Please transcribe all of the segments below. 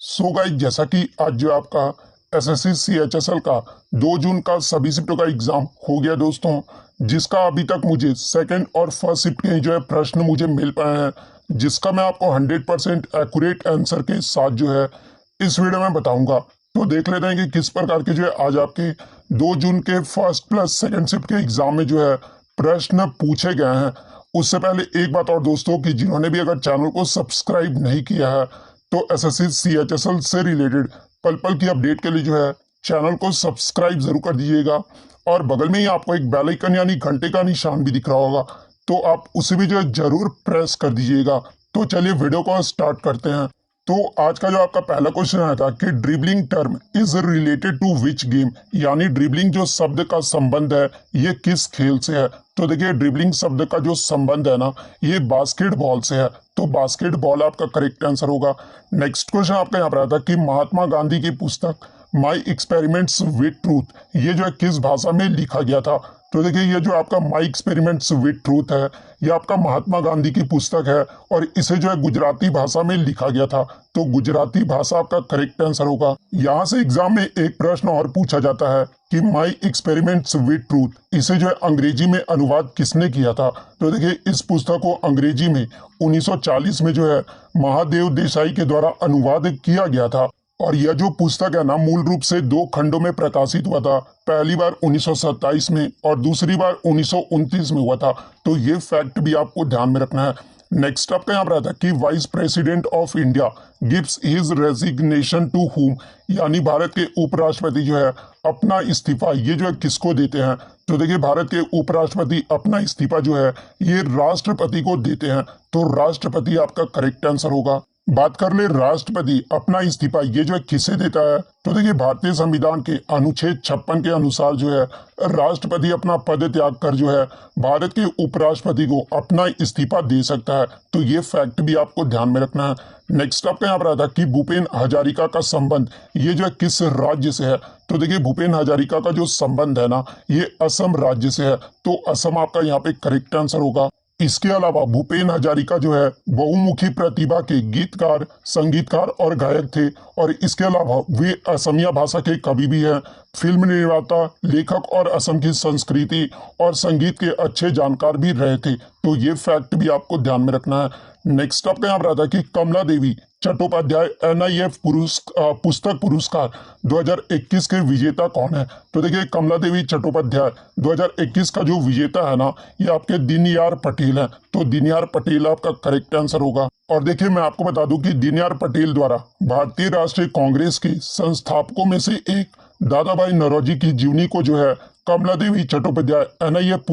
So guys, जैसा कि आज जो आपका एसएससी सीएचएसएल का 2 जून का सभी शिफ्टों का एग्जाम हो गया दोस्तों, जिसका अभी तक मुझे सेकंड और फर्स्ट शिफ्ट के जो है प्रश्न मुझे मिल पाए हैं, जिसका मैं आपको 100% एक्यूरेट आंसर के साथ जो है इस वीडियो में बताऊंगा। तो देख लेते हैं कि किस प्रकार के जो है आज आपके 2 जून के फर्स्ट प्लस सेकंड शिफ्ट के एग्जाम में जो है प्रश्न पूछे गए हैं। उससे पहले एक बात और दोस्तों, कि जिन्होंने भी अगर चैनल को सब्सक्राइब नहीं किया है तो एसएससी सीएचएसएल से रिलेटेड पल पल की अपडेट के लिए जो है चैनल को सब्सक्राइब जरूर कर दीजिएगा। और बगल में ही आपको एक बेल आइकन यानी घंटे का निशान भी दिख रहा होगा, तो आप उसे भी जो है जरूर प्रेस कर दीजिएगा। तो चलिए वीडियो को स्टार्ट करते हैं। तो आज का जो आपका पहला क्वेश्चन आया था कि dribbling term is related to which game, यानी ड्रिबलिंग जो शब्द का संबंध है ये किस खेल से है। तो देखिए, ड्रिबलिंग शब्द का जो संबंध है ना, ये बास्केटबॉल से है, तो बास्केटबॉल आपका करेक्ट आंसर होगा। नेक्स्ट क्वेश्चन आपका यहाँ पर आया था कि महात्मा गांधी की पुस्तक माई एक्सपेरिमेंट्स विद ट्रूथ, ये जो है किस भाषा में लिखा गया था। तो देखिए, ये जो आपका माई एक्सपेरिमेंट्स विद ट्रूथ है, ये आपका महात्मा गांधी की पुस्तक है और इसे जो है गुजराती भाषा में लिखा गया था, तो गुजराती भाषा आपका करेक्ट आंसर होगा। यहाँ से एग्जाम में एक प्रश्न और पूछा जाता है कि माई एक्सपेरिमेंट्स विद ट्रूथ, इसे जो है अंग्रेजी में अनुवाद किसने किया था। तो देखिए, इस पुस्तक को अंग्रेजी में 1940 में जो है महादेव देसाई के द्वारा अनुवाद किया गया था। और यह जो पुस्तक है ना, मूल रूप से 2 खंडों में प्रकाशित हुआ था, पहली बार 1927 में और दूसरी बार 1929 में हुआ था। तो ये फैक्ट भी आपको ध्यान में रखना है। नेक्स्ट आपका यहाँ पर आता है कि vice president of India gives his resignation to whom, यानी भारत के उपराष्ट्रपति जो है अपना इस्तीफा ये जो है किसको देते हैं। तो देखिए, भारत के उपराष्ट्रपति अपना इस्तीफा जो है ये राष्ट्रपति को देते हैं, तो राष्ट्रपति आपका करेक्ट आंसर होगा। बात कर ले राष्ट्रपति अपना इस्तीफा ये जो है किसे देता है। तो देखिए, भारतीय संविधान के अनुच्छेद 56 के अनुसार जो है राष्ट्रपति अपना पद त्याग कर जो है भारत के उपराष्ट्रपति को अपना इस्तीफा दे सकता है, तो ये फैक्ट भी आपको ध्यान में रखना है। नेक्स्ट आपका यहाँ पर आता है कि भूपेन हजारिका का संबंध ये जो है किस राज्य से है। तो देखिए, भूपेन हजारिका का जो संबंध है ना, ये असम राज्य से है, तो असम आपका यहाँ पे करेक्ट आंसर होगा। इसके अलावा भूपेन हजारिका जो है बहुमुखी प्रतिभा के गीतकार, संगीतकार और गायक थे, और इसके अलावा वे असमिया भाषा के कवि भी हैं, फिल्म निर्माता, लेखक और असम की संस्कृति और संगीत के अच्छे जानकार भी रहे थे, तो ये फैक्ट भी आपको ध्यान में रखना है। नेक्स्ट आपका यहाँ पर आता है कि कमला देवी चट्टोपाध्याय एनआईएफ पुस्तक पुरस्कार 2021 के विजेता कौन है। तो देखिए, कमला देवी चट्टोपाध्याय 2021 का जो विजेता है ना, ये आपके दीनयार पटेल है, तो दीनयार पटेल आपका करेक्ट आंसर होगा। और देखिए, मैं आपको बता दूं कि दीनयार पटेल द्वारा भारतीय राष्ट्रीय कांग्रेस के संस्थापकों में से एक दादा भाई नौरोजी की जीवनी को जो है कमला देवी चट्टोपाध्याय एनआईएफ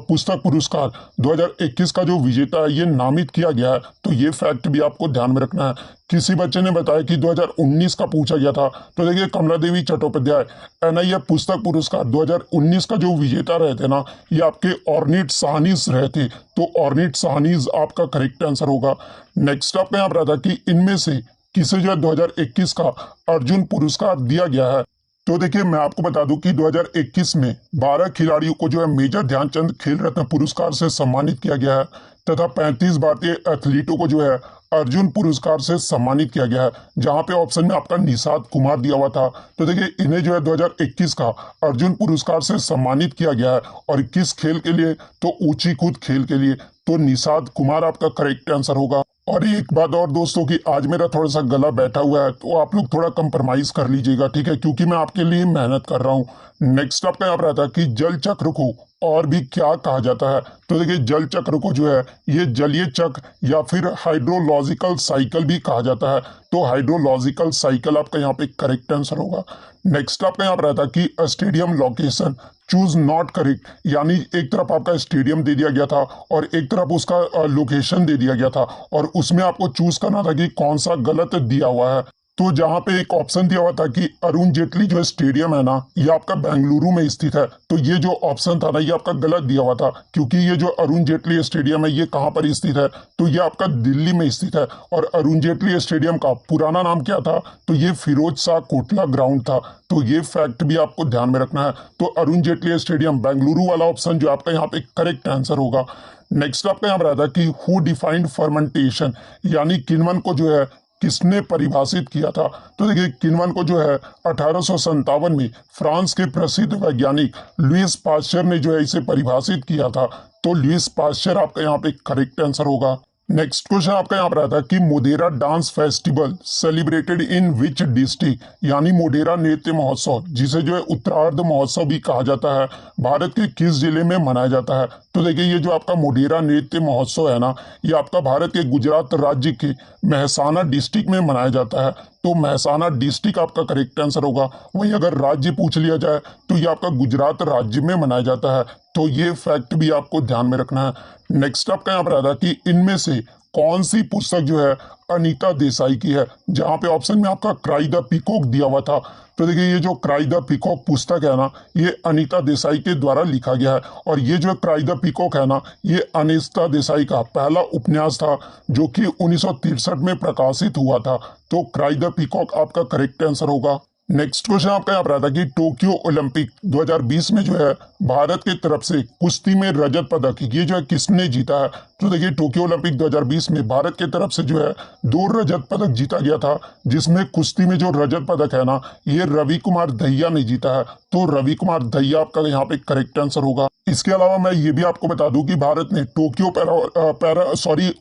पुस्तक पुरस्कार 2021 का जो विजेता है ये नामित किया गया है, तो ये फैक्ट भी आपको ध्यान में रखना है। किसी बच्चे ने बताया कि 2019 का पूछा गया था, तो देखिए, कमला देवी चट्टोपाध्याय एनआईएफ पुस्तक पुरस्कार 2019 का जो विजेता रहे थे ना, ये आपके ऑर्निट साहनीज रहे थे, तो ऑर्निट साहनीज आपका करेक्ट आंसर होगा। नेक्स्ट आपका यहाँ पर आता कि इनमें से किसे जो है 2021 का अर्जुन पुरस्कार दिया गया है। तो देखिए, मैं आपको बता दूं कि 2021 में 12 खिलाड़ियों को जो है मेजर ध्यानचंद खेल रत्न पुरस्कार से सम्मानित किया गया है, तथा 35 भारतीय एथलीटों को जो है अर्जुन पुरस्कार से सम्मानित किया गया है, जहां पे ऑप्शन में आपका निषाद कुमार दिया हुआ था। तो देखिए, इन्हें जो है 2021 का अर्जुन पुरस्कार से सम्मानित किया गया है, और किस खेल के लिए, तो ऊंची कूद खेल के लिए, तो निषाद कुमार आपका करेक्ट आंसर होगा। और एक बात और दोस्तों, कि आज मेरा थोड़ा सा गला बैठा हुआ है, तो आप लोग थोड़ा कंप्रोमाइज कर लीजिएगा, ठीक है, क्योंकि मैं आपके लिए मेहनत कर रहा हूँ। नेक्स्ट आपका यहाँ पर आता है कि जल चक्र को और भी क्या कहा जाता है। तो देखिए, जल चक्र को जो है ये जलीय चक्र या फिर हाइड्रोलॉजिकल साइकिल भी कहा जाता है, तो हाइड्रोलॉजिकल साइकिल आपका यहाँ पे करेक्ट आंसर होगा। नेक्स्ट आपका यहाँ पर आता है कि stadium location choose not correct, यानी एक तरफ आपका स्टेडियम दे दिया गया था और एक तरफ उसका लोकेशन दे दिया गया था, और उसमें आपको चूज करना था कि कौन सा गलत दिया हुआ है। तो जहां पे एक ऑप्शन दिया हुआ था कि अरुण जेटली जो स्टेडियम है ना, ये आपका बेंगलुरु में स्थित है, तो ये जो ऑप्शन था ना, ये आपका गलत दिया हुआ था, क्योंकि ये जो अरुण जेटली स्टेडियम है ये कहाँ पर स्थित है, तो ये आपका दिल्ली में स्थित है। और अरुण जेटली स्टेडियम का पुराना नाम क्या था, तो ये फिरोज शाह कोटला ग्राउंड था, तो ये फैक्ट भी आपको ध्यान में रखना है। तो अरुण जेटली स्टेडियम बेंगलुरु वाला ऑप्शन जो आपका यहाँ पे करेक्ट आंसर होगा। नेक्स्ट आपका यहाँ पर आता है कि हु डिफाइंड फर्मेंटेशन, यानी किन्वन को जो है किसने परिभाषित किया था? तो देखिए किण्वन को जो है 1857 में फ्रांस के प्रसिद्ध वैज्ञानिक लुईस पाश्चर ने जो है इसे परिभाषित किया था। तो लुईस पाश्चर आपका यहाँ पे करेक्ट आंसर होगा। नेक्स्ट क्वेश्चन आपका यहाँ पर आता है कि Modhera dance festival celebrated in which district, यानी मोढेरा नृत्य महोत्सव जिसे जो है उत्तरार्ध महोत्सव भी कहा जाता है, भारत के किस जिले में मनाया जाता है? तो देखिए ये जो आपका मोढेरा नृत्य महोत्सव है ना, ये आपका भारत के गुजरात राज्य के मेहसाना डिस्ट्रिक्ट में मनाया जाता है। तो मेहसाना डिस्ट्रिक्ट आपका करेक्ट आंसर होगा। वहीं अगर राज्य पूछ लिया जाए तो ये आपका गुजरात राज्य में मनाया जाता है। तो ये फैक्ट भी आपको ध्यान में रखना है। नेक्स्ट आपका यहाँ पर आता है कि इनमें से कौन सी पुस्तक जो है अनीता देसाई की है? जहां पे ऑप्शन में आपका क्राई द पीकॉक दिया हुआ था। तो देखिए ये जो क्राई द पीकॉक पुस्तक है ना, ये अनीता देसाई के द्वारा लिखा गया है। और ये जो क्राई द पीकॉक है ना, ये अनीता देसाई का पहला उपन्यास था जो कि 1963 में प्रकाशित हुआ था। तो क्राई द पीकॉक आपका करेक्ट आंसर होगा। नेक्स्ट क्वेश्चन आपका यहाँ पर आता है कि टोक्यो ओलंपिक 2020 में जो है भारत की तरफ से कुश्ती में रजत पदक ये जो है किसने जीता है? तो देखिए टोक्यो ओलंपिक 2020 में भारत की तरफ से जो है 2 रजत पदक जीता गया था, जिसमें कुश्ती में जो रजत पदक है ना, ये रवि कुमार दहिया ने जीता है। तो रवि कुमार दहिया आपका यहाँ पे करेक्ट आंसर होगा। इसके अलावा मैं ये भी आपको बता दूं कि भारत ने टोक्यो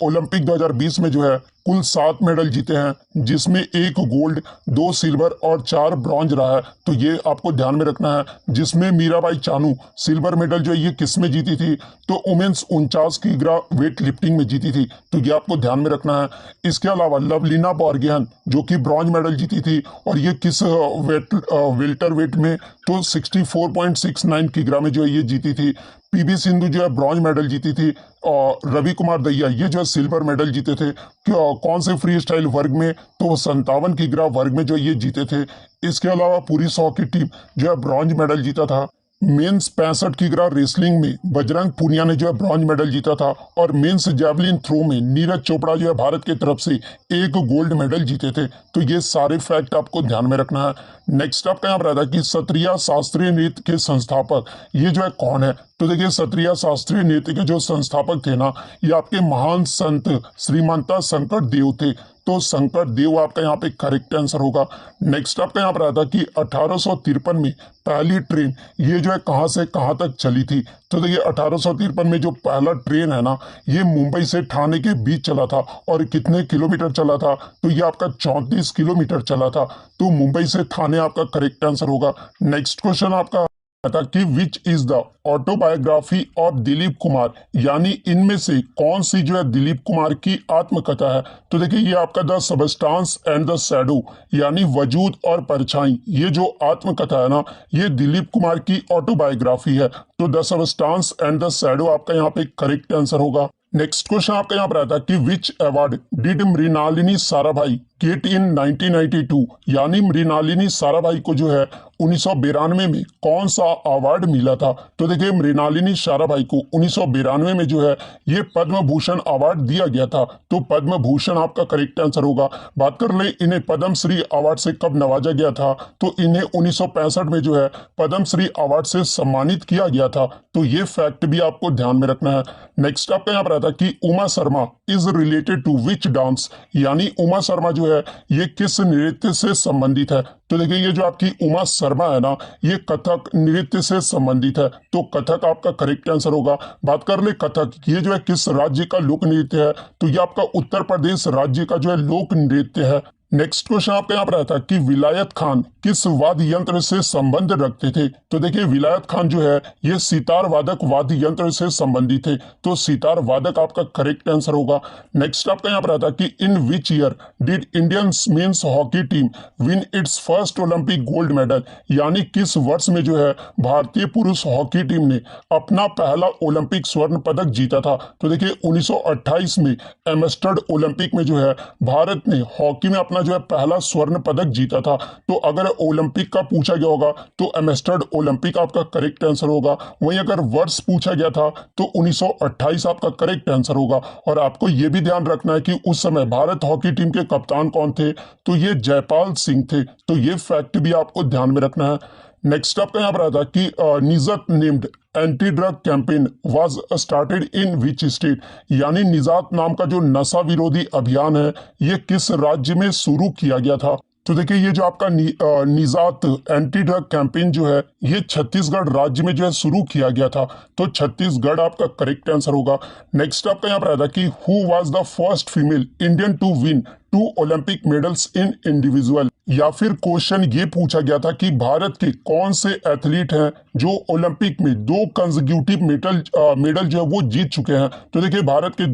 ओलंपिक 2020 में जो है कुल 7 मेडल जीते हैं, जिसमें 1 गोल्ड, 2 सिल्वर और 4 ब्रॉन्ज रहा है। तो ये आपको ध्यान में रखना है। जिसमें मीराबाई चानू सिल्वर मेडल जो है ये किस में जीती थी? तो वुमेन्स 49 किग्रा वेट लिफ्टिंग में जीती थी। तो ये आपको ध्यान में रखना है। इसके अलावा लवलीना बोर्गोहेन जो कि ब्रॉन्ज मेडल जीती थी, और ये किस वेल्टर वेट में? तो 64.69 किग्रा में जो है ये जीती थी। पीवी सिंधु जो है ब्रॉन्ज मेडल जीती थी, और रवि कुमार दहिया ये जो है सिल्वर मेडल जीते थे। कौन से फ्री स्टाइल वर्ग में? तो 57 किग्रा वर्ग में जो ये जीते थे। इसके अलावा पुरुष हॉकी टीम जो है ब्रॉन्ज मेडल जीता था। मेंस 65 किग्रा रेसलिंग में बजरंग पूनिया ने जो है ब्रॉन्ज मेडल जीता था, और मेंस जैवलिन थ्रो में नीरज चोपड़ा जो है भारत की तरफ से 1 गोल्ड मेडल जीते थे। तो ये सारे फैक्ट आपको ध्यान में रखना है। नेक्स्ट आपका यहाँ पर आता है कि क्षत्रिय शास्त्रीय नृत्य के संस्थापक ये जो है कौन है? तो देखिए क्षत्रिय शास्त्रीय नृत्य के जो संस्थापक थे ना, ये आपके महान संत श्रीमंता शंकर देव थे। तो शंकर देव आपका यहाँ पे करेक्ट आंसर होगा। नेक्स्ट आपका यहाँ पर आता है कि 1853 में पहली ट्रेन ये जो है कहाँ से कहाँ तक चली थी? तो देखिए 1853 में जो पहला ट्रेन है ना, ये मुंबई से ठाणे के बीच चला था। और कितने किलोमीटर चला था? तो ये आपका 34 किलोमीटर चला था। तो मुंबई से ठाणे आपका करेक्ट आंसर होगा। नेक्स्ट क्वेश्चन आपका था कि which is the autobiography of Dilip Kumar, यानी इनमें से कौन सी जो है दिलीप कुमार की आत्मकथा है? तो देखिए ये आपका the substance and the shadow, यानी वजूद और परछाई, ये जो आत्मकथा है ना, ये दिलीप कुमार की ऑटोबायोग्राफी है। तो the substance and the shadow आपका यहाँ पे करेक्ट आंसर होगा। नेक्स्ट क्वेश्चन आपका यहाँ पर आता है कि which award did Mrinalini Sarabhai get in 1992, यानी मृणालिनी साराभाई को जो है 1992 में कौन सा अवार्ड मिला था? तो देखिए मृणालिनी साराभाई को 1992 में जो है ये पद्म भूषण अवार्ड दिया गया था। तो पद्म भूषण आपका करेक्ट आंसर होगा। बात कर ले इन्हें पद्मश्री अवार्ड से कब नवाजा गया था? तो इन्हें 1965 में जो है पद्मश्री अवार्ड से सम्मानित किया गया था। तो ये फैक्ट भी आपको ध्यान में रखना है। नेक्स्ट आपका यहाँ पर आता है कि Uma Sharma is related to which dance, यानी उमा शर्मा जो है ये किस नृत्य से संबंधित है? तो देखिए ये जो आपकी उमा शर्मा है ना, ये कथक नृत्य से संबंधित है। तो कथक आपका करेक्ट आंसर होगा। बात कर ले कथक ये जो है किस राज्य का लोक नृत्य है? तो ये आपका उत्तर प्रदेश राज्य का जो है लोक नृत्य है। नेक्स्ट क्वेश्चन आपके यहाँ पर आता है कि विलायत खान किस वाद्य यंत्र से संबंध रखते थे? तो देखिए विलायत खान जो है ये सितार वादक वाद्य यंत्र से संबंधित थे। तो सितार वादक आपका करेक्ट आंसर होगा। नेक्स्ट आपका यहाँ पर आता है कि in which year did Indian men's hockey team win its first Olympic gold medal, यानी किस वर्ष में जो है भारतीय पुरुष हॉकी टीम ने अपना पहला ओलंपिक स्वर्ण पदक जीता था? तो देखिए 1928 में एम्स्टर्ड ओलंपिक में जो है भारत ने हॉकी में अपना जो है पहला स्वर्ण पदक जीता था। तो अगर ओलंपिक का पूछा गया होगा तो एम्स्टर्ड ओलंपिक आपका करेक्ट आंसर होगा। वहीं अगर वर्ष पूछा गया था तो 1928 आपका करेक्ट आंसर होगा। और आपको यह भी ध्यान रखना है कि उस समय भारत हॉकी टीम के कप्तान कौन थे? तो ये जयपाल सिंह थे। तो ये फैक्ट भी आपको ध्यान में रखना है। नेक्स्ट आपका यहाँ पर आता है कि Nijat named anti drug campaign was started in which state, यानी निजात नाम का जो नशा विरोधी अभियान है ये किस राज्य में शुरू किया गया था। तो देखिए ये जो आपका निजात एंटी ड्रग कैंपेन जो है ये छत्तीसगढ़ राज्य में जो है शुरू किया गया था। तो छत्तीसगढ़ आपका करेक्ट आंसर होगा। नेक्स्ट आपका यहाँ पर आता है कि who was the first female Indian to win 2 Olympic medals in individual, या फिर क्वेश्चन ये पूछा गया था कि भारत के कौन से एथलीट हैं जो ओलंपिक में 2 कंसेक्यूटिव मेडल जो है वो जीत चुके हैं। तो देखिए भारत के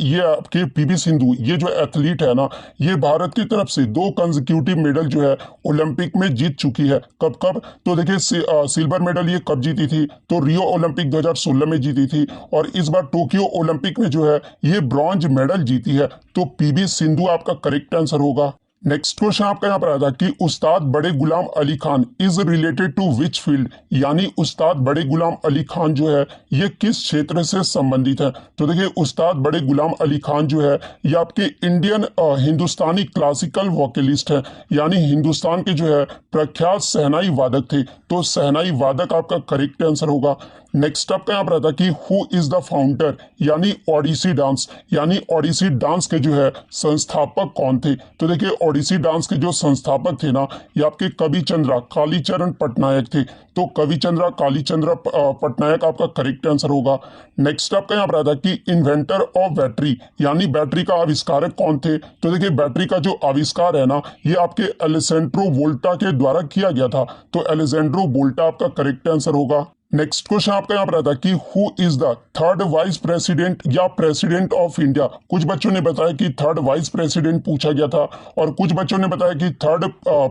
ये आपके पीवी सिंधु ये जो एथलीट है ना ये भारत की तरफ से 2 कंसेक्यूटिव मेडल जो है ओलंपिक में जीत चुकी है। कब कब, तो देखिए सिल्वर मेडल ये कब जीती थी, तो रियो ओलंपिक 2016 में जीती थी, और इस बार टोक्यो ओलंपिक में जो है ये ब्रॉन्ज मेडल जीती है। तो पीवी सिंधु आपका करेक्ट आंसर होगा। नेक्स्ट क्वेश्चन आपका यहाँ पर आता है कि Ustad Bade Ghulam Ali Khan is related to which field, यानी उस्ताद बड़े गुलाम अली खान जो है ये किस क्षेत्र से संबंधित है। तो देखिए उस्ताद बड़े गुलाम अली खान जो है ये आपके इंडियन हिंदुस्तानी क्लासिकल वोकलिस्ट है, यानी हिंदुस्तान के जो है प्रख्यात सहनाई वादक थे। तो सहनाई वादक आपका करेक्ट आंसर होगा। नेक्स्ट आपका यहाँ पर आता है कि हु इज द फाउंडर, यानी ओडिसी डांस, यानी ओडिसी डांस के जो है संस्थापक कौन थे। तो देखिए ओडिसी डांस के जो संस्थापक थे ना ये आपके कविचंद्रा कालीचरण पटनायक थे। तो कविचंद्रा कालीचंद्र पटनायक आपका करेक्ट आंसर होगा। नेक्स्ट आपका यहाँ पर आता है कि इन्वेंटर ऑफ बैटरी, यानी बैटरी का आविष्कारक कौन थे। तो देखिए बैटरी का जो आविष्कार है ना ये आपके अलेसेंड्रो वोल्टा के द्वारा किया गया था। तो अलेसेंड्रो वोल्टा आपका करेक्ट आंसर होगा। नेक्स्ट क्वेश्चन आपका यहाँ पर आता है कि who is the third vice president या प्रेसिडेंट ऑफ इंडिया। कुछ बच्चों ने बताया कि थर्ड वाइस प्रेसिडेंट पूछा गया था और कुछ बच्चों ने बताया कि थर्ड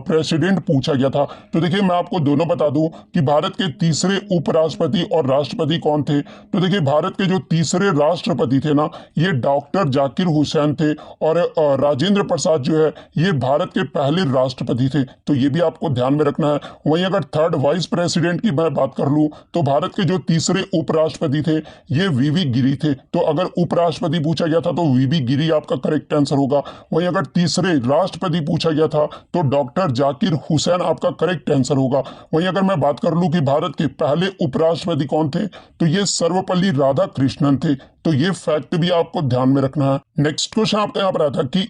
प्रेसिडेंट पूछा गया था। तो देखिए मैं आपको दोनों बता दूं कि भारत के तीसरे उपराष्ट्रपति और राष्ट्रपति कौन थे। तो देखिए भारत के जो तीसरे राष्ट्रपति थे ना ये डॉक्टर जाकिर हुसैन थे, और राजेंद्र प्रसाद जो है ये भारत के पहले राष्ट्रपति थे। तो ये भी आपको ध्यान में रखना है। वहीं अगर थर्ड वाइस प्रेसिडेंट की मैं बात कर लूं तो भारत के जो तीसरे उपराष्ट्रपति थे ये वीवी गिरी थे। तो अगर उपराष्ट्रपति पूछा गया था तो वीवी गिरी आपका करेक्ट आंसर होगा। वहीं अगर तीसरे राष्ट्रपति पूछा गया था तो डॉक्टर जाकिर हुसैन आपका करेक्ट आंसर होगा। वहीं अगर मैं बात कर लूं कि भारत के पहले उपराष्ट्रपति कौन थे तो ये सर्वपल्ली राधाकृष्णन थे। तो ये फैक्ट भी आपको ध्यान में रखना है। नेक्स्ट क्वेश्चन आपका यहाँ पर आता है कि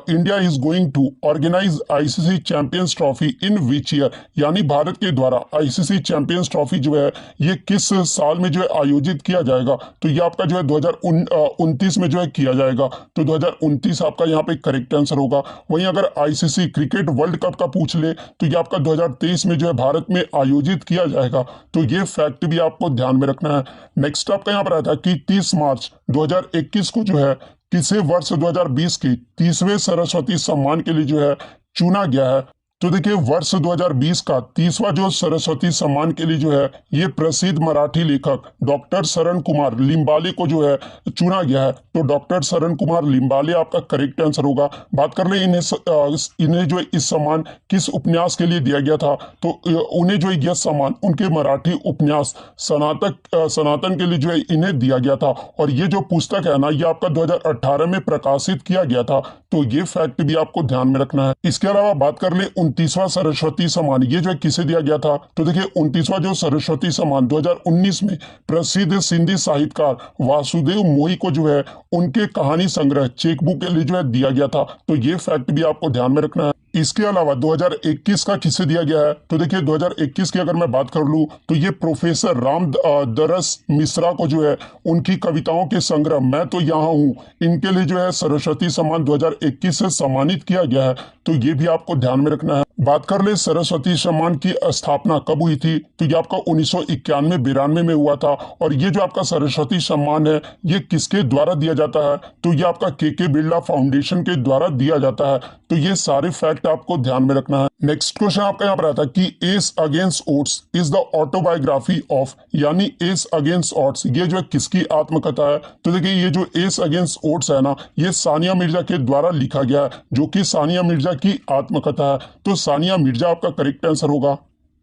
India is going to organise ICC champions trophy in which year, यानी भारत के द्वारा आईसीसी चैंपियंस ट्रॉफी जो है ये किस साल में जो है आयोजित किया जाएगा। तो ये आपका जो है 2029 में जो है किया जाएगा। तो 2029 आपका यहाँ पे करेक्ट आंसर होगा। वहीं अगर आईसीसी क्रिकेट वर्ल्ड कप का पूछ ले तो ये आपका 2023 में जो है भारत में आयोजित किया जाएगा। तो ये फैक्ट भी आपको ध्यान में रखना है। नेक्स्ट आपका यहाँ पर आता है कि 30 मार्च 2021 को जो है किसे वर्ष 2020 के 30वें सरस्वती सम्मान के लिए जो है चुना गया है। तो देखिए वर्ष 2020 का 30वां जो सरस्वती सम्मान के लिए जो है ये प्रसिद्ध मराठी लेखक डॉक्टर शरण कुमार लिम्बाले को जो है चुना गया है। तो डॉक्टर शरण कुमार लिम्बाले आपका करेक्ट आंसर होगा। बात कर ले इन्हें जो इस सम्मान किस उपन्यास के लिए दिया गया था, तो उन्हें जो यह सम्मान उनके मराठी उपन्यास सनातन के लिए जो है इन्हें दिया गया था। और ये जो पुस्तक है ना ये आपका 2018 में प्रकाशित किया गया था। तो ये फैक्ट भी आपको ध्यान में रखना है। इसके अलावा बात कर ले 29वां सरस्वती सम्मान ये जो है किसे दिया गया था। तो देखिए 29वां जो सरस्वती सम्मान 2019 में प्रसिद्ध सिंधी साहित्यकार वासुदेव मोही को जो है उनके कहानी संग्रह चेकबुक के लिए जो है दिया गया था। तो ये फैक्ट भी आपको ध्यान में रखना है। इसके अलावा 2021 का किसे दिया गया है। तो देखिए 2021 की अगर मैं बात कर लूं तो ये प्रोफेसर राम दरस मिश्रा को जो है उनकी कविताओं के संग्रह मैं तो यहाँ हूँ इनके लिए जो है सरस्वती सम्मान 2021 से सम्मानित किया गया है। तो ये भी आपको ध्यान में रखना है। बात कर ले सरस्वती सम्मान की स्थापना कब हुई थी। तो ये आपका 1991-92 में हुआ था। और ये जो आपका सरस्वती सम्मान है ये किसके द्वारा दिया जाता है। तो ये आपका के बिरला फाउंडेशन के द्वारा दिया जाता है। तो ये सारे फैक्ट आपको ध्यान में रखना है। नेक्स्ट क्वेश्चन आपका यहाँ पर आता है कि S against odds is the autobiography of, यानी एस अगेंस्ट ओड्स ये जो है किसकी आत्मकथा है। तो देखिए ये जो एस अगेंस्ट ओड्स है ना ये सानिया मिर्जा के द्वारा लिखा गया है जो कि सानिया मिर्जा की आत्मकथा है। तो सानिया मिर्जा आपका करेक्ट आंसर होगा।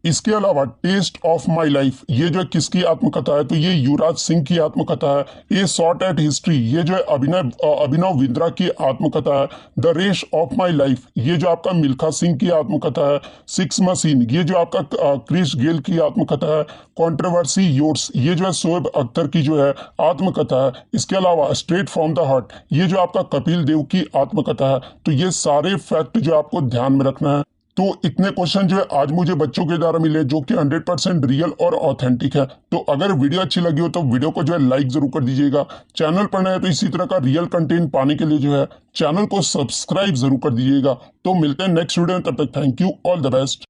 इसके अलावा टेस्ट ऑफ माई लाइफ ये जो है किसकी आत्मकथा है, तो ये युवराज सिंह की आत्मकथा है। ये शॉर्ट एट हिस्ट्री ये जो है अभिनव बिंद्रा की आत्मकथा है। The race of my life ये जो आपका मिल्खा सिंह की आत्मकथा है। सिक्स मशीन ये जो आपका क्रिस गेल की आत्मकथा है। कंट्रोवर्सी योर्स ये जो है शोएब अख्तर की जो है आत्मकथा है। इसके अलावा स्ट्रेट फ्रॉम द हार्ट ये जो आपका कपिल देव की आत्मकथा है। तो ये सारे फैक्ट जो आपको ध्यान में रखना है। तो इतने क्वेश्चन जो है आज मुझे बच्चों के द्वारा मिले जो कि 100% रियल और ऑथेंटिक है। तो अगर वीडियो अच्छी लगी हो तो वीडियो को जो है लाइक जरूर कर दीजिएगा। चैनल पर नए हैं तो इसी तरह का रियल कंटेंट पाने के लिए जो है चैनल को सब्सक्राइब जरूर कर दीजिएगा। तो मिलते हैं नेक्स्ट वीडियो में, तब तक thank you, all the best.